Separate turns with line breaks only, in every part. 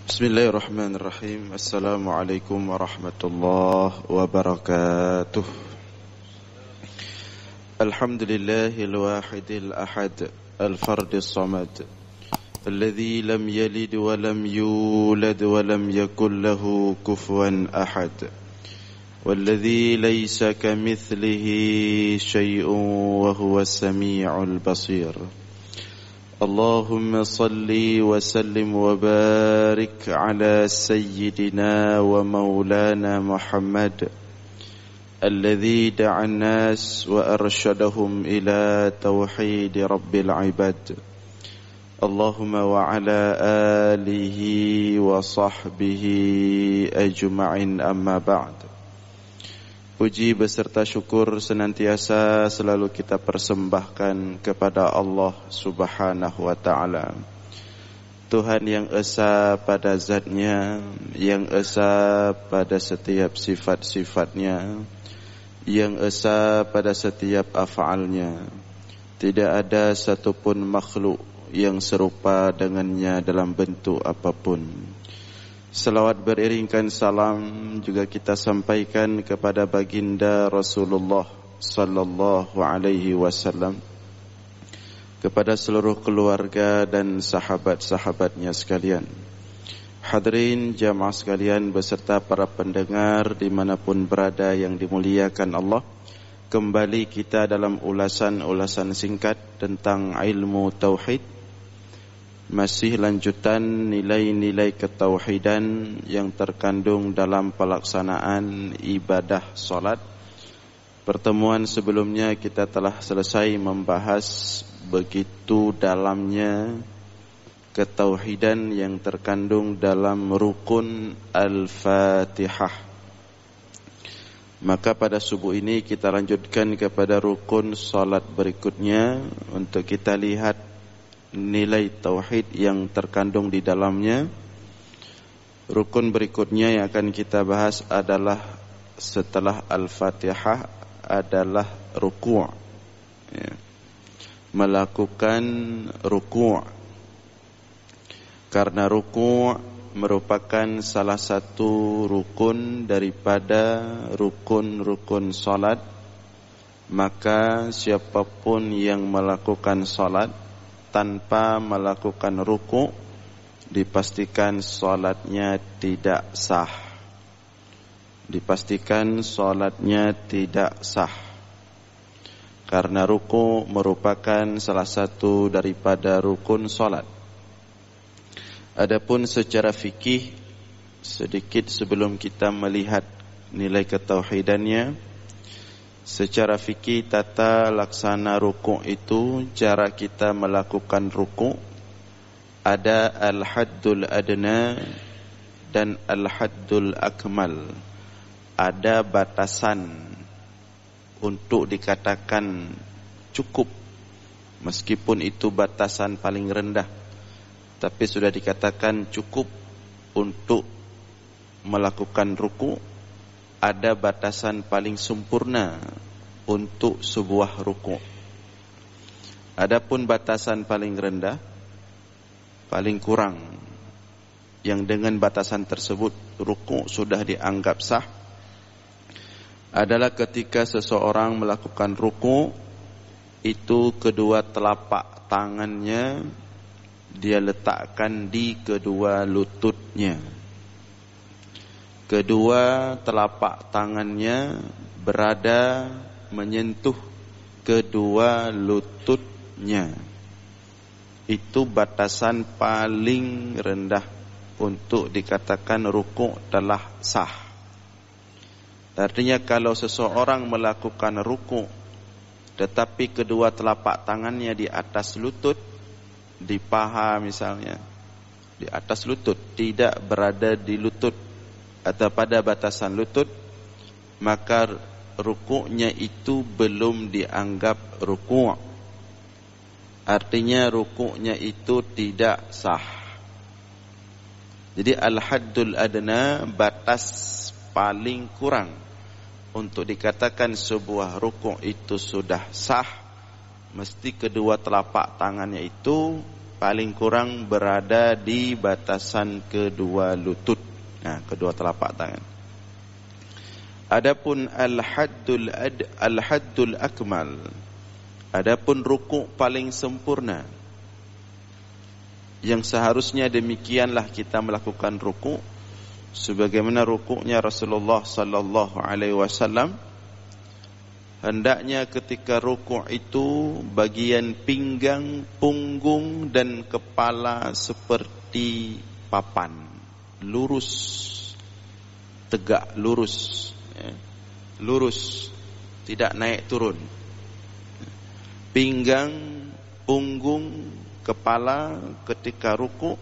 Bismillahirrahmanirrahim. Assalamualaikum warahmatullahi wabarakatuh. Alhamdulillahil wahidil ahad, al-fardis samad, alladzi lam yalid wa lam yulad wa lam yakul lahu kufuwan ahad, walladzi laysa kamithlihi syai'un wa huwas sami'ul basir. اللهم صل وسلم وبارك على سيدنا ومولانا محمد الذي دعا الناس وأرشدهم إلى توحيد رب العباد. اللهم وعلى آله وصحبه أجمعين أما بعد. Puji beserta syukur senantiasa selalu kita persembahkan kepada Allah Subhanahu wa ta'ala, Tuhan yang esa pada zatnya, yang esa pada setiap sifat-sifatnya, yang esa pada setiap af'alnya. Tidak ada satupun makhluk yang serupa dengannya dalam bentuk apapun. Salawat beriringkan salam juga kita sampaikan kepada baginda Rasulullah sallallahu alaihi wasallam, kepada seluruh keluarga dan sahabat-sahabatnya sekalian. Hadirin jamaah sekalian beserta para pendengar dimanapun berada yang dimuliakan Allah, kembali kita dalam ulasan-ulasan singkat tentang ilmu tauhid. Masih lanjutan nilai-nilai ketauhidan yang terkandung dalam pelaksanaan ibadah salat. Pertemuan sebelumnya kita telah selesai membahas begitu dalamnya ketauhidan yang terkandung dalam rukun Al-Fatihah. Maka pada subuh ini kita lanjutkan kepada rukun salat berikutnya untuk kita lihat nilai tauhid yang terkandung di dalamnya. Rukun berikutnya yang akan kita bahas adalah setelah Al-Fatihah adalah ruku', ya. Melakukan ruku', karena ruku' merupakan salah satu rukun daripada rukun-rukun salat. Maka siapapun yang melakukan salat tanpa melakukan ruku', dipastikan salatnya tidak sah. Dipastikan salatnya tidak sah. Karena ruku' merupakan salah satu daripada rukun salat. Adapun secara fikih, sedikit sebelum kita melihat nilai ketauhidannya, secara fikih tata laksana ruku' itu, cara kita melakukan ruku' ada al-haddul adna dan al-haddul akmal. Ada batasan untuk dikatakan cukup, meskipun itu batasan paling rendah, tapi sudah dikatakan cukup untuk melakukan ruku'. Ada batasan paling sempurna untuk sebuah ruku'. Adapun batasan paling rendah, paling kurang, yang dengan batasan tersebut ruku' sudah dianggap sah, adalah ketika seseorang melakukan ruku', itu kedua telapak tangannya dia letakkan di kedua lututnya. Kedua telapak tangannya berada menyentuh kedua lututnya. Itu batasan paling rendah untuk dikatakan ruku' telah sah. Artinya kalau seseorang melakukan ruku' tetapi kedua telapak tangannya di atas lutut, di paha misalnya, di atas lutut, tidak berada di lutut atau pada batasan lutut, maka rukuknya itu belum dianggap rukuk. Artinya rukuknya itu tidak sah. Jadi al-haddul adna, batas paling kurang untuk dikatakan sebuah rukuk itu sudah sah, mesti kedua telapak tangannya itu paling kurang berada di batasan kedua lutut. Nah, kedua telapak tangan. Adapun al-haddul akmal, adapun rukuk paling sempurna, yang seharusnya demikianlah kita melakukan rukuk, sebagaimana rukuknya Rasulullah sallallahu alaihi wasallam. Hendaknya ketika rukuk itu bagian pinggang, punggung dan kepala seperti papan, lurus, tegak, lurus, lurus, tidak naik turun. Pinggang, punggung, kepala ketika rukuk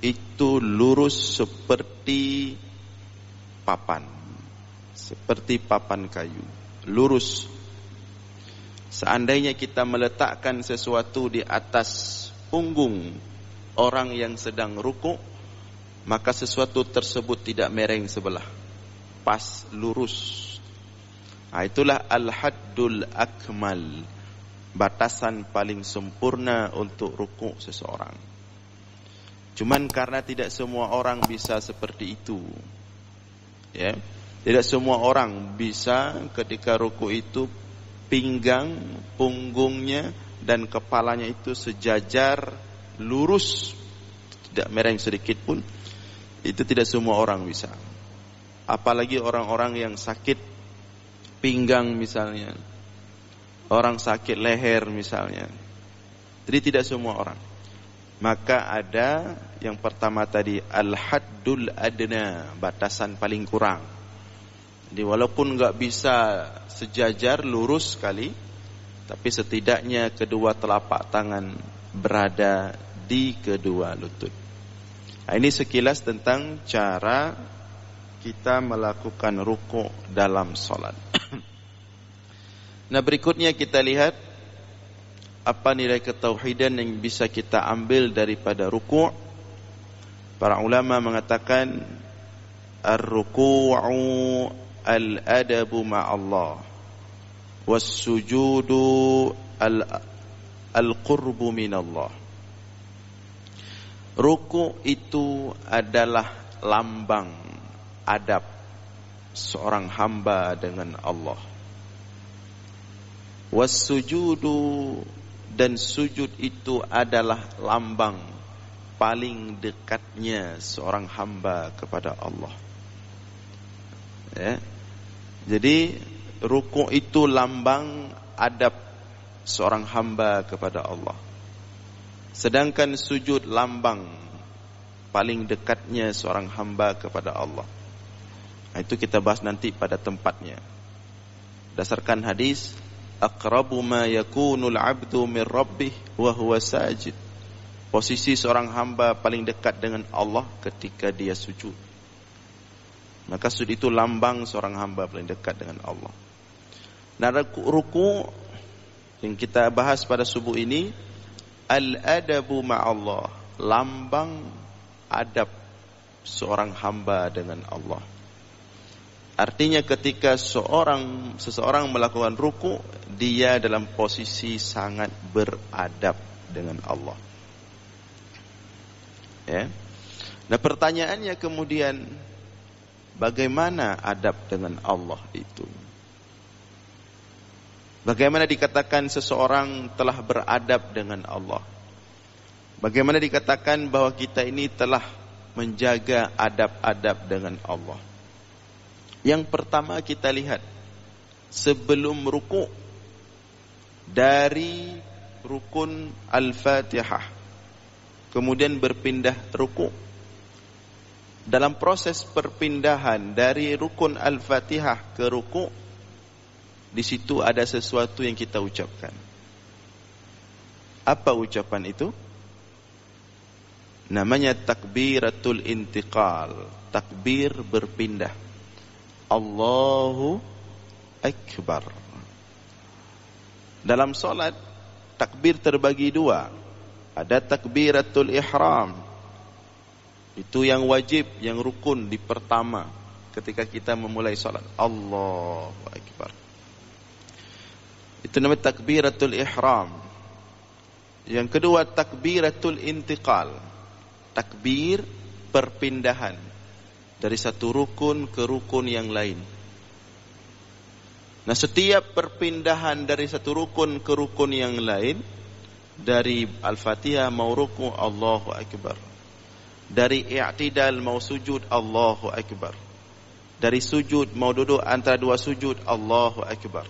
itu lurus seperti papan, seperti papan kayu, lurus. Seandainya kita meletakkan sesuatu di atas punggung orang yang sedang rukuk, maka sesuatu tersebut tidak mereng sebelah, pas, lurus. Nah, itulah al-haddul akmal, batasan paling sempurna untuk rukuk seseorang. Cuman karena tidak semua orang bisa seperti itu, ya, tidak semua orang bisa ketika rukuk itu pinggang, punggungnya dan kepalanya itu sejajar, lurus, tidak mereng sedikit pun. Itu tidak semua orang bisa. Apalagi orang-orang yang sakit pinggang misalnya, orang sakit leher misalnya. Jadi tidak semua orang. Maka ada yang pertama tadi al-haddul adna, batasan paling kurang. Jadi walaupun enggak bisa sejajar lurus sekali, tapi setidaknya kedua telapak tangan berada di kedua lutut. Nah, ini sekilas tentang cara kita melakukan rukuk dalam salat. Nah, berikutnya kita lihat apa nilai ketauhidan yang bisa kita ambil daripada rukuk. Para ulama mengatakan ar-ruku'u al-adabu ma'allah, was-sujudu al-qurbu minallah. Rukuk itu adalah lambang adab seorang hamba dengan Allah. Was-sujudu, dan sujud itu adalah lambang paling dekatnya seorang hamba kepada Allah. Ya. Jadi rukuk itu lambang adab seorang hamba kepada Allah. Sedangkan sujud lambang paling dekatnya seorang hamba kepada Allah. Nah, itu kita bahas nanti pada tempatnya. Berdasarkan hadis, aqrabu ma yakunul 'abdu min rabbih wa huwa sajid. Posisi seorang hamba paling dekat dengan Allah ketika dia sujud. Maka sujud itu lambang seorang hamba paling dekat dengan Allah. Nah, ruku yang kita bahas pada subuh ini, al-adabu ma'allah, lambang adab seorang hamba dengan Allah. Artinya ketika seseorang melakukan ruku, dia dalam posisi sangat beradab dengan Allah. Ya. Nah, pertanyaannya kemudian, bagaimana adab dengan Allah itu? Bagaimana dikatakan seseorang telah beradab dengan Allah? Bagaimana dikatakan bahwa kita ini telah menjaga adab-adab dengan Allah? Yang pertama kita lihat, sebelum ruku' dari rukun Al-Fatihah, kemudian berpindah ruku'. Dalam proses perpindahan dari rukun Al-Fatihah ke ruku', di situ ada sesuatu yang kita ucapkan. Apa ucapan itu? Namanya takbiratul intiqal, takbir berpindah. Allahu Akbar. Dalam solat, takbir terbagi dua. Ada takbiratul ihram, itu yang wajib, yang rukun di pertama ketika kita memulai solat. Allahu Akbar. Itu namanya takbiratul ihram. Yang kedua, takbiratul intiqal. Takbir perpindahan dari satu rukun ke rukun yang lain. Nah, setiap perpindahan dari satu rukun ke rukun yang lain, dari Al-Fatihah mau ruku, Allahu Akbar. Dari i'tidal mau sujud, Allahu Akbar. Dari sujud mau duduk antara dua sujud, Allahu Akbar.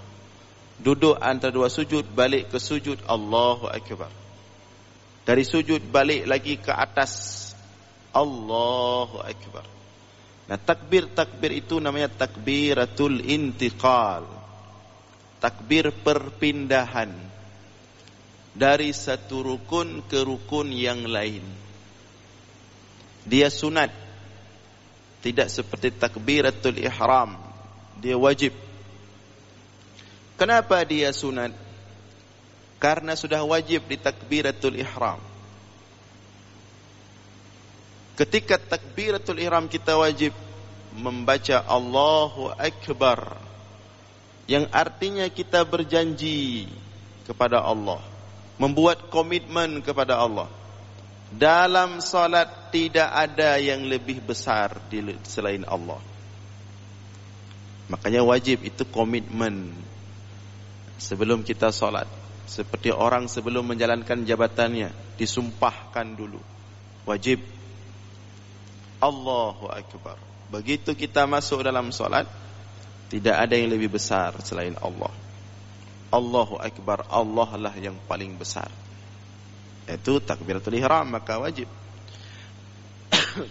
Duduk antara dua sujud, balik ke sujud, Allahu Akbar. Dari sujud balik lagi ke atas, Allahu Akbar. Nah, takbir itu namanya takbiratul intiqal. Takbir perpindahan dari satu rukun ke rukun yang lain. Dia sunat, tidak seperti takbiratul ihram. Dia wajib. Kenapa dia sunat? Karena sudah wajib di takbiratul ihram. Ketika takbiratul ihram kita wajib membaca Allahu Akbar, yang artinya kita berjanji kepada Allah, membuat komitmen kepada Allah. Dalam salat tidak ada yang lebih besar selain Allah. Makanya wajib itu komitmen sebelum kita salat. Seperti orang sebelum menjalankan jabatannya, disumpahkan dulu. Wajib Allahu Akbar. Begitu kita masuk dalam salat, tidak ada yang lebih besar selain Allah. Allahu Akbar, Allah lah yang paling besar. Itu takbiratul ihram, maka wajib.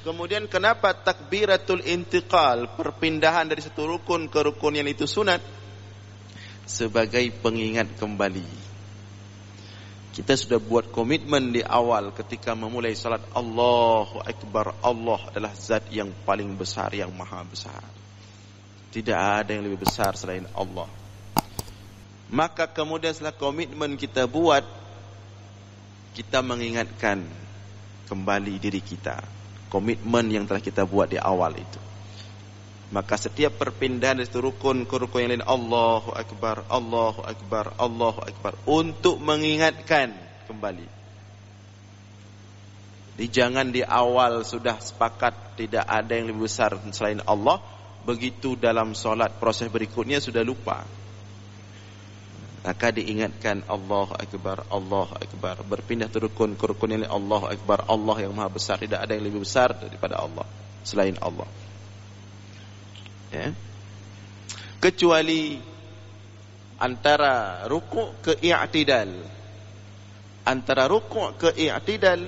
Kemudian kenapa takbiratul intiqal, perpindahan dari satu rukun ke rukun yang itu sunat? Sebagai pengingat kembali. Kita sudah buat komitmen di awal ketika memulai salat, Allahu Akbar, Allah adalah zat yang paling besar, yang maha besar. Tidak ada yang lebih besar selain Allah. Maka kemudian setelah komitmen kita buat, kita mengingatkan kembali diri kita, komitmen yang telah kita buat di awal itu. Maka setiap perpindahan dari satu rukun ke rukun yang lain, Allahu Akbar, Allahu Akbar, Allahu Akbar, untuk mengingatkan kembali. Jadi jangan di awal sudah sepakat tidak ada yang lebih besar selain Allah, begitu dalam solat proses berikutnya sudah lupa. Maka diingatkan Allahu Akbar, Allahu Akbar, berpindah dari rukun ke rukun yang lain, Allahu Akbar, Allah yang maha besar, tidak ada yang lebih besar daripada Allah selain Allah. Ya. Kecuali antara rukuk ke i'tidal. Antara rukuk ke i'tidal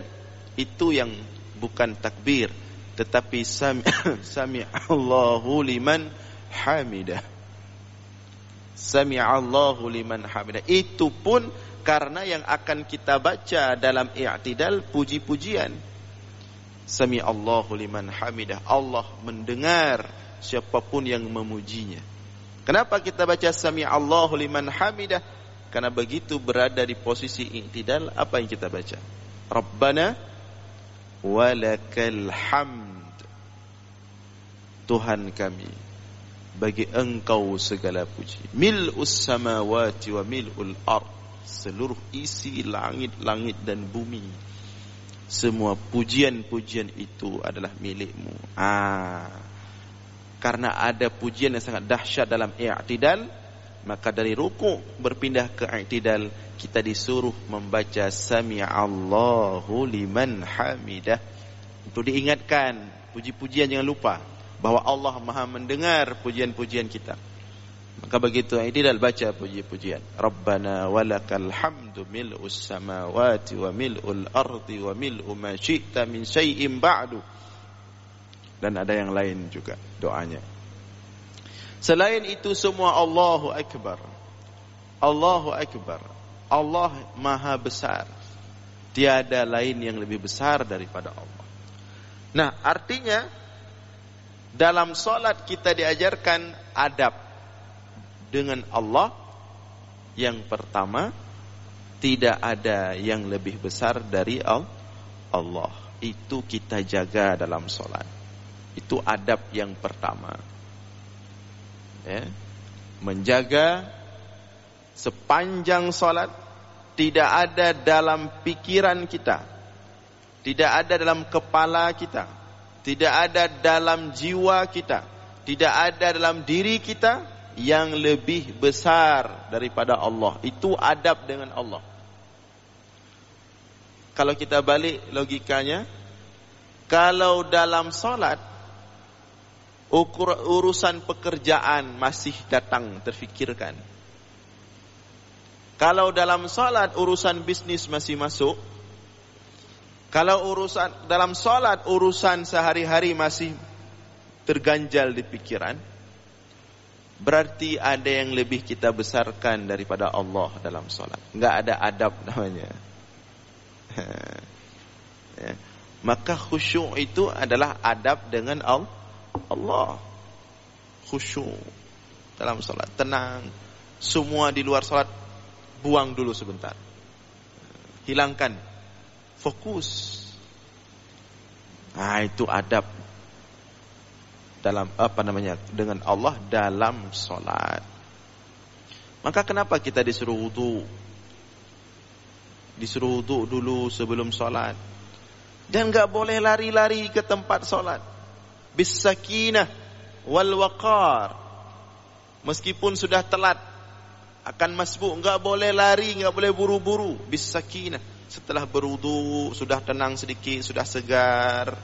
itu yang bukan takbir, tetapi sami'allahu liman hamidah. Sami'allahu liman hamidah. Itu pun karena yang akan kita baca dalam i'tidal puji-pujian. Sami'allahu liman hamidah. Allah mendengar siapapun yang memujinya. Kenapa kita baca Sami'allahu liman hamidah? Karena begitu berada di posisi i'tidal, apa yang kita baca? Rabbana walakal hamd. Tuhan kami, bagi engkau segala puji. Mil'us samawati wa mil'ul ard. Seluruh isi langit-langit dan bumi. Semua pujian-pujian itu adalah milikmu. Karena ada pujian yang sangat dahsyat dalam i'tidal, maka dari ruku' berpindah ke i'tidal, kita disuruh membaca Sami'allahu liman hamidah. Untuk diingatkan puji-pujian, jangan lupa bahwa Allah maha mendengar pujian-pujian kita. Maka begitu i'tidal, baca puji-pujian. Rabbana walakal hamdu mil'us samawati wa mil'ul ardi wa mil'u ma syi'ta min syai'in ba'du. Dan ada yang lain juga doanya. Selain itu semua Allahu Akbar. Allahu Akbar. Allah maha besar. Tiada lain yang lebih besar daripada Allah. Nah, artinya dalam solat kita diajarkan adab dengan Allah. Yang pertama, tidak ada yang lebih besar dari Allah. Itu kita jaga dalam solat. Itu adab yang pertama. Ya. Menjaga sepanjang salat tidak ada dalam pikiran kita, tidak ada dalam kepala kita, tidak ada dalam jiwa kita, tidak ada dalam diri kita yang lebih besar daripada Allah. Itu adab dengan Allah. Kalau kita balik logikanya, kalau dalam salat urusan pekerjaan masih datang terfikirkan. Kalau dalam salat urusan bisnis masih masuk. Kalau dalam salat urusan sehari-hari masih terganjal di pikiran, berarti ada yang lebih kita besarkan daripada Allah dalam salat. Enggak ada adab namanya. Ya. Maka khusyuk itu adalah adab dengan Allah. Khusyuk dalam salat, tenang. Semua di luar salat buang dulu sebentar. Hilangkan. Fokus. Nah, itu adab dalam dengan Allah dalam salat. Maka kenapa kita disuruh wudu? Disuruh wudu dulu sebelum salat. Dan enggak boleh lari-lari ke tempat salat. Bisakinah wal waqar. Meskipun sudah telat akan masbuk, enggak boleh lari, enggak boleh buru-buru. Bisakinah. Setelah berwudu, sudah tenang sedikit, sudah segar.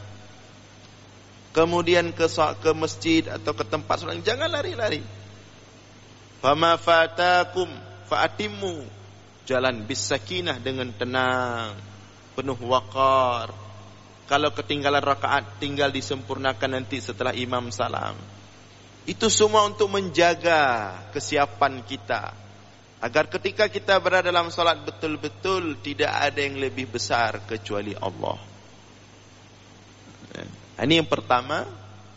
Kemudian ke masjid atau ke tempat salat, jangan lari-lari. Fama fatakum fa'atimmu. Jalan bisakinah dengan tenang, penuh waqar. Kalau ketinggalan rakaat, tinggal disempurnakan nanti setelah imam salam. Itu semua untuk menjaga kesiapan kita, agar ketika kita berada dalam salat betul-betul tidak ada yang lebih besar kecuali Allah. Ini yang pertama,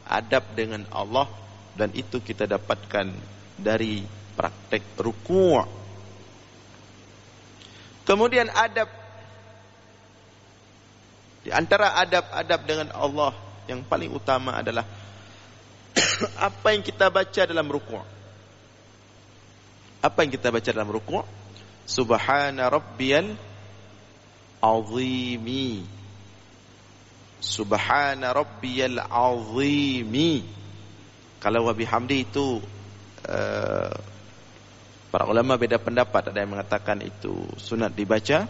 adab dengan Allah, dan itu kita dapatkan dari praktek ruku'. Kemudian adab, di antara adab-adab dengan Allah yang paling utama adalah apa yang kita baca dalam ruku'. Apa yang kita baca dalam ruku'? Subhana rabbiyal azimi. Subhana rabbiyal azimi. Kalau wa bihamdi itu para ulama beda pendapat. Ada yang mengatakan itu sunat dibaca,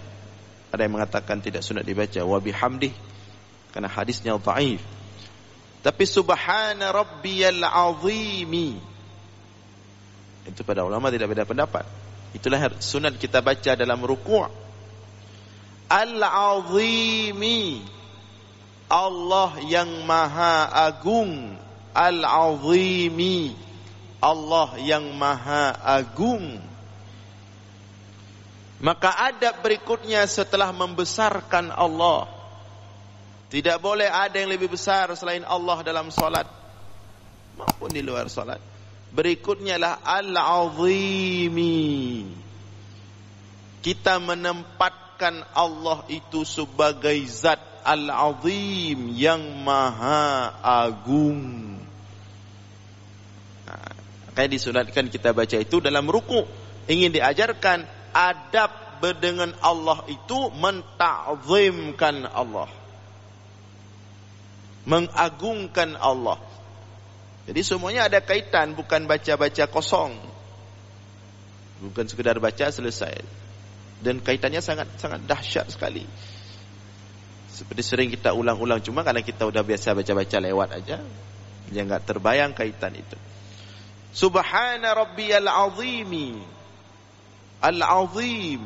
ada yang mengatakan tidak sunat dibaca. Wa bihamdi, karena hadisnya dhaif. Tapi subhana rabbiyal azimi, itu pada ulama tidak beda pendapat. Itulah sunat kita baca dalam ruku'. Al-azimi, Allah yang maha agung. Al-azimi, Allah yang maha agung. Maka adab berikutnya setelah membesarkan Allah, tidak boleh ada yang lebih besar selain Allah dalam salat maupun di luar salat. Berikutnya lah al-azimi. Kita menempatkan Allah itu sebagai zat al-azim yang maha agung. Nah, kayak disunatkan kita baca itu dalam ruku'. Ingin diajarkan adab dengan Allah itu menta'zimkan Allah, mengagungkan Allah. Jadi semuanya ada kaitan, bukan baca-baca kosong, bukan sekedar baca selesai. Dan kaitannya sangat dahsyat sekali. Seperti sering kita ulang-ulang, cuma karena kita udah biasa baca-baca lewat aja, dia enggak terbayang kaitan itu. Subhana rabbiyal azimi. Al-azim,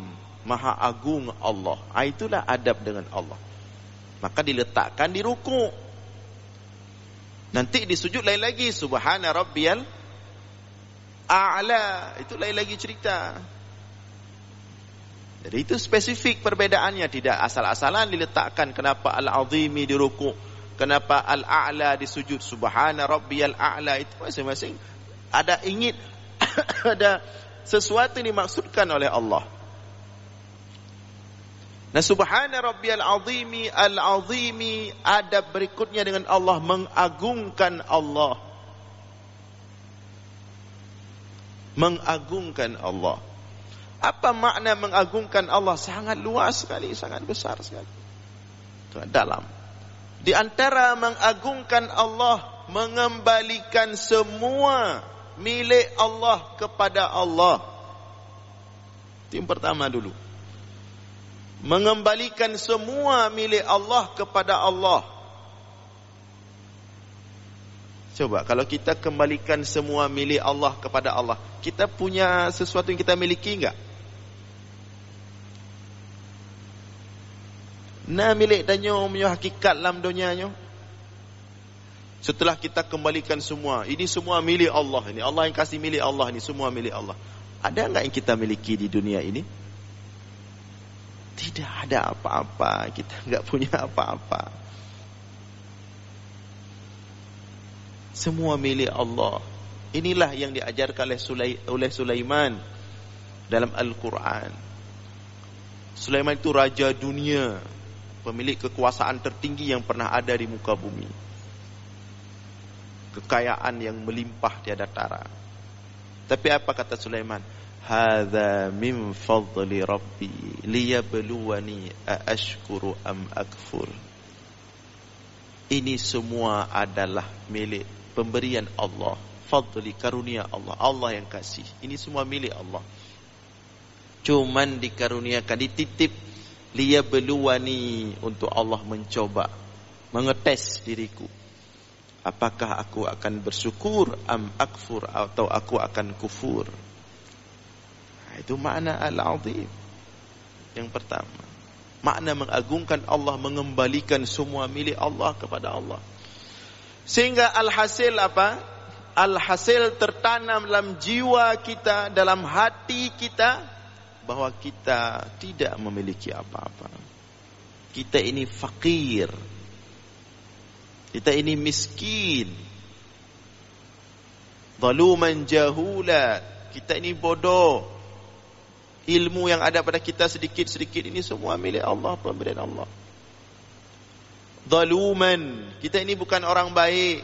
maha agung Allah. Itulah adab dengan Allah. Maka diletakkan di ruku'. Nanti di sujud lain lagi, subhana rabbiyal a'la, itu lain lagi cerita. Jadi itu spesifik perbedaannya, tidak asal-asalan diletakkan. Kenapa al-azimi di ruku', kenapa al-a'la di sujud. Subhana rabbiyal a'la, itu masing-masing ada ingin ada sesuatu yang dimaksudkan oleh Allah. Nah, subhana rabbiyal azimi, al-azimi, adab berikutnya dengan Allah, mengagungkan Allah. Mengagungkan Allah. Apa makna mengagungkan Allah? Sangat luas sekali, sangat besar sekali, sangat dalam. Di antara mengagungkan Allah, mengembalikan semua milik Allah kepada Allah. Itu yang pertama dulu. Mengembalikan semua milik Allah kepada Allah. Coba kalau kita kembalikan semua milik Allah kepada Allah, kita punya sesuatu yang kita miliki enggak? Na milik danyo punya hakikat dalam dunianya. Setelah kita kembalikan semua, ini semua milik Allah, ini Allah yang kasih milik Allah, ini semua milik Allah. Ada enggak yang kita miliki di dunia ini? Tidak ada apa-apa, kita enggak punya apa-apa. Semua milik Allah. Inilah yang diajarkan oleh Sulaiman dalam Al-Quran. Sulaiman itu raja dunia, pemilik kekuasaan tertinggi yang pernah ada di muka bumi. Kekayaan yang melimpah tiada tara. Tapi apa kata Sulaiman? Hadza min fadli rabbi liyabluwani aashkuru am akfur. Ini semua adalah milik pemberian Allah, fadli, karunia Allah, Allah yang kasih. Ini semua milik Allah. Cuman dikaruniakan, dititip, liyabluwani, untuk Allah mencoba, mengetes diriku. Apakah aku akan bersyukur am akfur, atau aku akan kufur. Itu makna al-azim yang pertama. Makna mengagungkan Allah, mengembalikan semua milik Allah kepada Allah. Sehingga alhasil apa? Alhasil tertanam dalam jiwa kita, dalam hati kita, bahwa kita tidak memiliki apa-apa. Kita ini fakir. Kita ini miskin. Zaluman jahula. Kita ini bodoh. Ilmu yang ada pada kita sedikit-sedikit ini semua milik Allah, pemberian Allah. Zaluman, kita ini bukan orang baik.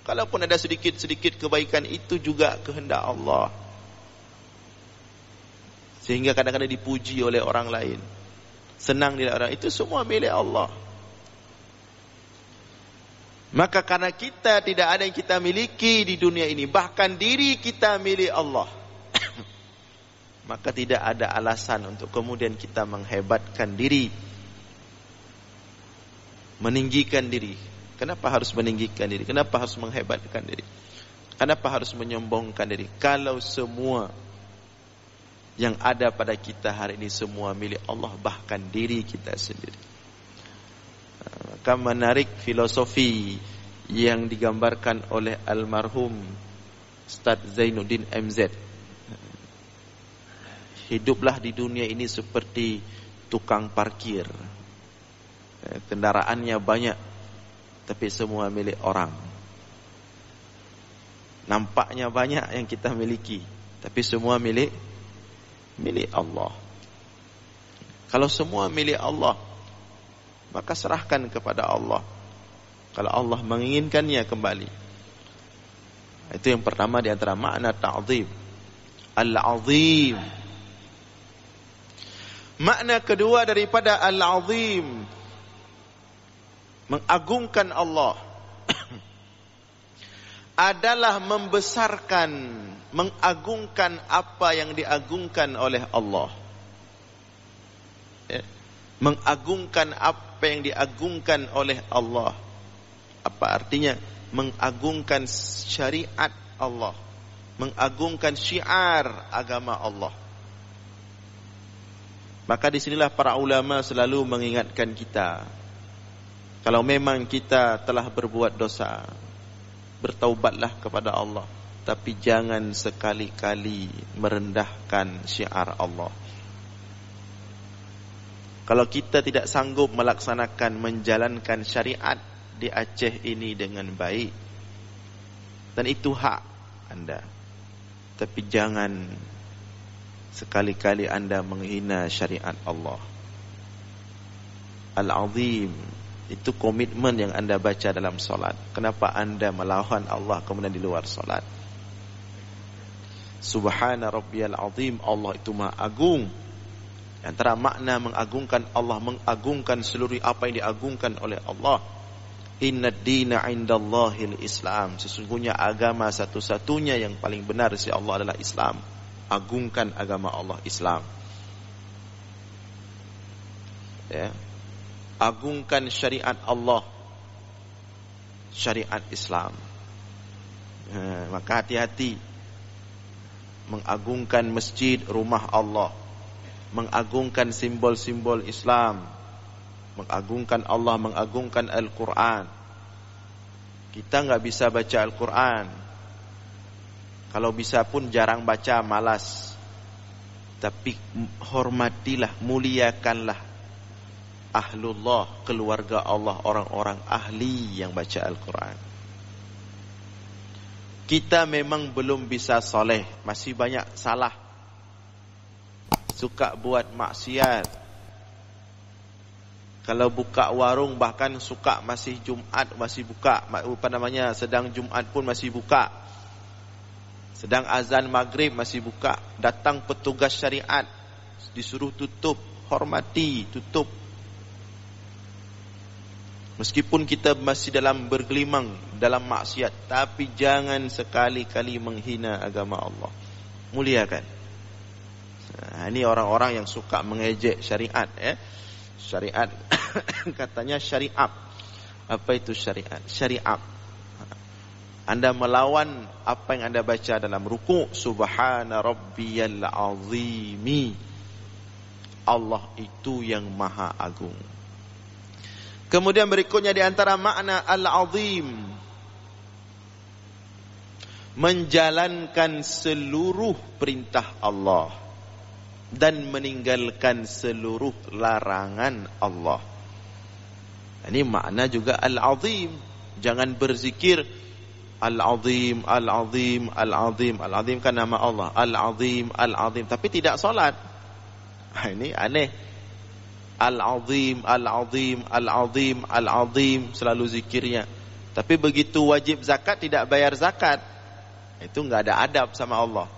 Kalaupun ada sedikit-sedikit kebaikan, itu juga kehendak Allah. Sehingga kadang-kadang dipuji oleh orang lain, senang dilihat orang, itu semua milik Allah. Maka karena kita tidak ada yang kita miliki di dunia ini, bahkan diri kita milik Allah, maka tidak ada alasan untuk kemudian kita menghebatkan diri, meninggikan diri. Kenapa harus meninggikan diri? Kenapa harus menghebatkan diri? Kenapa harus menyombongkan diri? Kalau semua yang ada pada kita hari ini semua milik Allah, bahkan diri kita sendiri. Maka menarik filosofi yang digambarkan oleh almarhum Ustaz Zainuddin MZ. Hiduplah di dunia ini seperti tukang parkir. Kendaraannya banyak, tapi semua milik orang. Nampaknya banyak yang kita miliki, tapi semua milik Allah. Kalau semua milik Allah, maka serahkan kepada Allah. Kalau Allah menginginkannya kembali. Itu yang pertama di antara makna ta'zim. Al-azim. Makna kedua daripada al-azim, mengagungkan Allah, adalah membesarkan, mengagungkan apa yang diagungkan oleh Allah. Mengagungkan apa yang diagungkan oleh Allah. Apa artinya? Mengagungkan syariat Allah, mengagungkan syiar agama Allah. Maka disinilah para ulama selalu mengingatkan kita, kalau memang kita telah berbuat dosa, bertaubatlah kepada Allah, tapi jangan sekali-kali merendahkan syiar Allah. Kalau kita tidak sanggup melaksanakan, menjalankan syariat di Aceh ini dengan baik, dan itu hak Anda, tapi jangan sekali-kali Anda menghina syariat Allah. Al-azim, itu komitmen yang Anda baca dalam solat. Kenapa Anda melawan Allah kemudian di luar solat? Subhana rabbiyal azim, Allah itu maha agung. Antara makna mengagungkan Allah, mengagungkan seluruh apa yang diagungkan oleh Allah. Inna dina indallahil Islam, sesungguhnya agama satu-satunya yang paling benar di sisi Allah adalah Islam. Agungkan agama Allah, Islam. Ya. Agungkan syariat Allah, syariat Islam. Maka hati-hati mengagungkan masjid, rumah Allah, mengagungkan simbol-simbol Islam, mengagungkan Allah, mengagungkan Al-Quran. Kita nggak bisa baca Al-Quran, kalau bisa pun jarang baca, malas. Tapi hormatilah, muliakanlah ahlullah, keluarga Allah, orang-orang ahli yang baca Al-Quran. Kita memang belum bisa soleh, masih banyak salah, suka buat maksiat. Kalau buka warung bahkan suka masih Jumat masih buka, sedang Jumat pun masih buka, sedang azan maghrib masih buka. Datang petugas syariat disuruh tutup, hormati, tutup. Meskipun kita masih dalam bergelimang dalam maksiat, tapi jangan sekali-kali menghina agama Allah. Muliakan. Nah, ini orang-orang yang suka mengejek syariat, ya. Syariat katanya syariat. Apa itu syariat? Syariat. Anda melawan apa yang Anda baca dalam ruku', subhana rabbiyal azimi. Allah itu yang maha agung. Kemudian berikutnya di antara makna al-azim, menjalankan seluruh perintah Allah dan meninggalkan seluruh larangan Allah. Ini makna juga al-azim. Jangan berzikir al-azim, al-azim, al-azim. Al-azim kan nama Allah, al-azim, al-azim, tapi tidak solat. Ini aneh. Al-azim, al-azim, al-azim, al-azim, selalu zikirnya. Tapi begitu wajib zakat tidak bayar zakat, itu enggak ada adab sama Allah.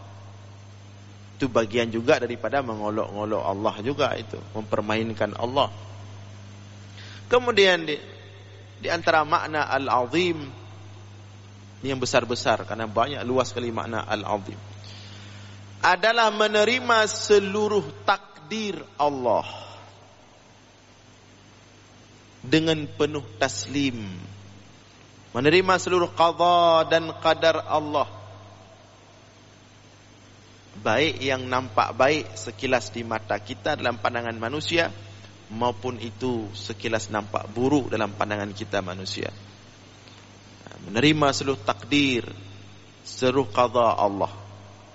Itu bagian juga daripada mengolok-olok Allah juga, itu mempermainkan Allah. Kemudian di antara makna al-azim, ini yang besar-besar karena banyak, luas sekali makna al-azim, adalah menerima seluruh takdir Allah dengan penuh taslim, menerima seluruh qada dan qadar Allah, baik yang nampak baik sekilas di mata kita dalam pandangan manusia, maupun itu sekilas nampak buruk dalam pandangan kita manusia. Menerima seluruh takdir, seluruh qada Allah.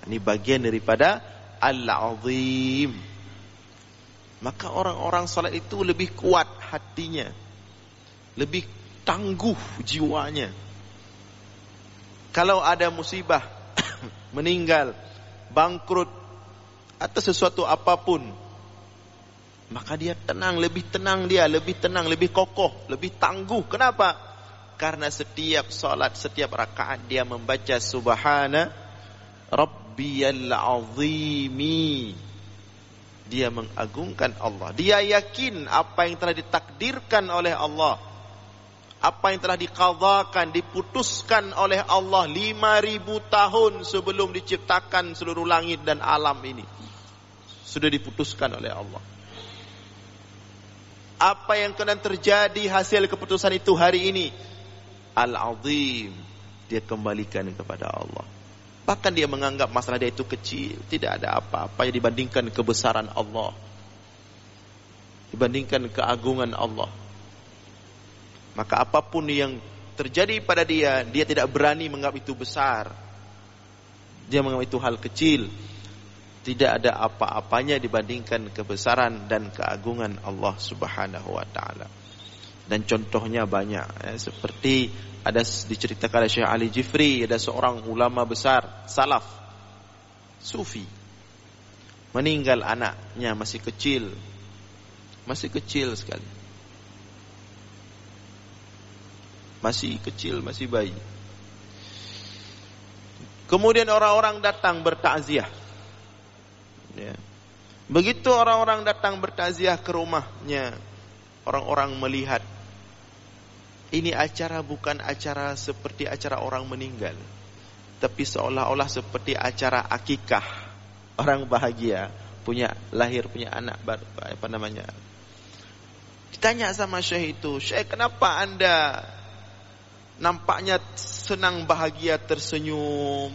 Ini bagian daripada al-azim. Maka orang-orang salat itu lebih kuat hatinya, lebih tangguh jiwanya. Kalau ada musibah, meninggal, bangkrut, atau sesuatu apapun, maka dia tenang, lebih tenang, lebih kokoh, lebih tangguh. Kenapa? Karena setiap salat, setiap rakaat dia membaca subhana rabbiyal azimi. Dia mengagungkan Allah. Dia yakin apa yang telah ditakdirkan oleh Allah, apa yang telah diqadhakan, diputuskan oleh Allah 5.000 tahun sebelum diciptakan seluruh langit dan alam ini, sudah diputuskan oleh Allah. Apa yang akan terjadi hasil keputusan itu hari ini, al-azim, dia kembalikan kepada Allah. Bahkan dia menganggap masalah dia itu kecil, tidak ada apa-apa yang dibandingkan kebesaran Allah, dibandingkan keagungan Allah. Maka apapun yang terjadi pada dia, dia tidak berani menganggap itu besar. Dia menganggap itu hal kecil. Tidak ada apa-apanya dibandingkan kebesaran dan keagungan Allah Subhanahu wa taala. Dan contohnya banyak, seperti ada diceritakan oleh Syekh Ali Jifri, ada seorang ulama besar salaf sufi, meninggal anaknya masih kecil sekali, masih kecil, masih bayi. Kemudian orang-orang datang bertakziah. Ya. Begitu orang-orang datang bertakziah ke rumahnya, orang-orang melihat ini acara bukan acara seperti acara orang meninggal, tapi seolah-olah seperti acara akikah. Orang bahagia punya lahir, punya anak, apa namanya. Ditanya sama Syekh itu, Syekh, kenapa Anda nampaknya senang, bahagia, tersenyum?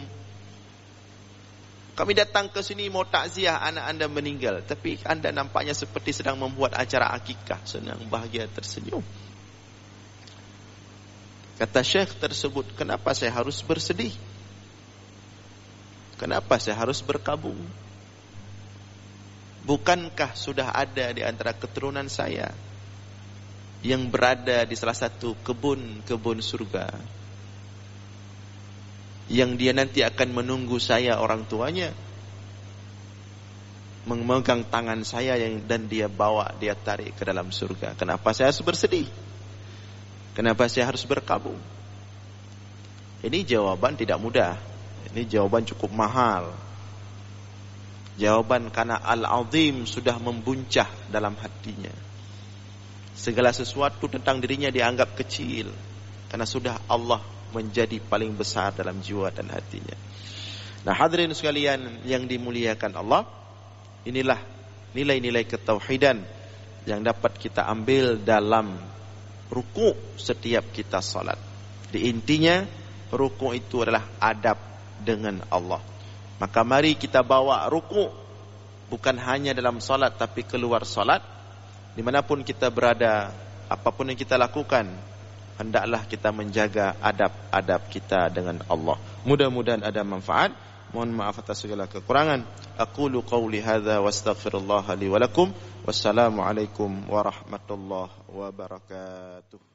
Kami datang ke sini mau takziah anak Anda meninggal, tapi Anda nampaknya seperti sedang membuat acara akikah, senang, bahagia, tersenyum. Kata Syekh tersebut, kenapa saya harus bersedih? Kenapa saya harus berkabung? Bukankah sudah ada di antara keturunan saya yang berada di salah satu kebun surga, yang dia nanti akan menunggu saya, orang tuanya, memegang tangan saya dan dia bawa, dia tarik ke dalam surga. Kenapa saya harus bersedih? Kenapa saya harus berkabung? Ini jawaban tidak mudah. Ini jawaban cukup mahal. Jawaban karena Al-Azim sudah membuncah dalam hatinya. Segala sesuatu tentang dirinya dianggap kecil, karena sudah Allah menjadi paling besar dalam jiwa dan hatinya. Nah, hadirin sekalian yang dimuliakan Allah, inilah nilai-nilai ketauhidan yang dapat kita ambil dalam ruku' setiap kita salat. Di intinya, ruku' itu adalah adab dengan Allah. Maka mari kita bawa ruku' bukan hanya dalam salat tapi keluar salat. Dimanapun kita berada, apapun yang kita lakukan, hendaklah kita menjaga adab-adab kita dengan Allah. Mudah-mudahan ada manfaat. Mohon maaf atas segala kekurangan. Aqulu qawli hadza wa astaghfirullah li wa lakum. Wassalamualaikum warahmatullahi wabarakatuh.